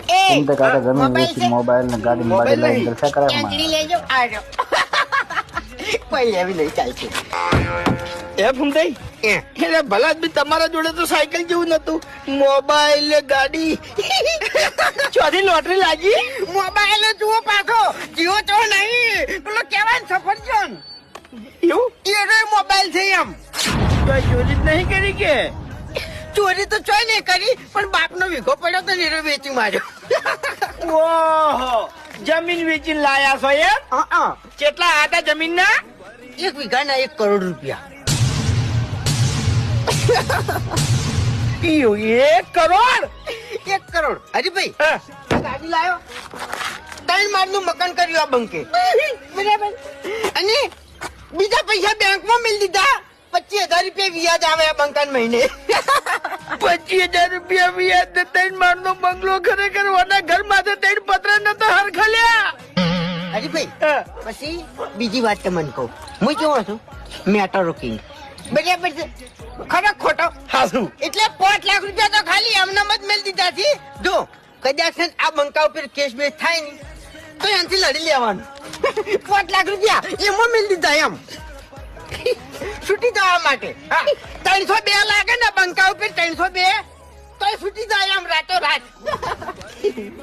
तुम तो कहते जमीन बेची मोबाइल ने गाड़ी मोबाइल लाइन जलसा करे કેન્ડી લેજો આજો કોઈ એવી નહીં ચાલશે એ ફૂમતાઈ એટલે ભલા જ બી તમારા જોડે તો સાયકલ જેવું નતું મોબાઈલ ગાડી ચોથી લોટરી લાગી મોબાઈલ જુઓ પાછો જીવો તો નહીં પેલો કેવાય ને સફરજન એવું એનો મોબાઈલ છે એમ તો ચોરી જ નહીં કરી કે ચોરી તો ચોય નહીં કરી પણ બાપનો વીઘો પડ્યો તો નીરો વેચી માર્યો ઓહો જમીન વેચીને લાયા છો એમ કેટલા હતા જમીન ના 1 વીઘાના 1 કરોડ રૂપિયા 1 કરોડ 1 કરોડ હરીભાઈ ગાડી લાયો 3 માળનું મકાન કર્યું આ બંકે બરાબર અને બીજા પૈસા બેંકમાં મેળ દીધા 25,000 રૂપિયા વ્યાજ આવે આ બંકાન મહિને 25,000 રૂપિયા વ્યાજ 3 માળનો બંગલો ખરેખર વાના ઘર માથે 3 પતરા નતો હરખલ્યા હરીભાઈ પછી બીજી વાત તમને કહું હું કેવો છું મેટરો કિંગ બરાબર છે ખરો ખોટો હાસુ એટલે 5 લાખ રૂપિયા તો ખાલી એમનામ જ મેળ દીધા છે જો કદાચ આ બંકા ઉપર કેસ બેસ થાય ને તો એનાથી લડી લેવાનું 5 લાખ રૂપિયા એમાં મેળ દીધા એમ છૂટી જવા માટે 302 લાગે ને બંકા ઉપર 302 તો છૂટી જાય એમ રાતો રાત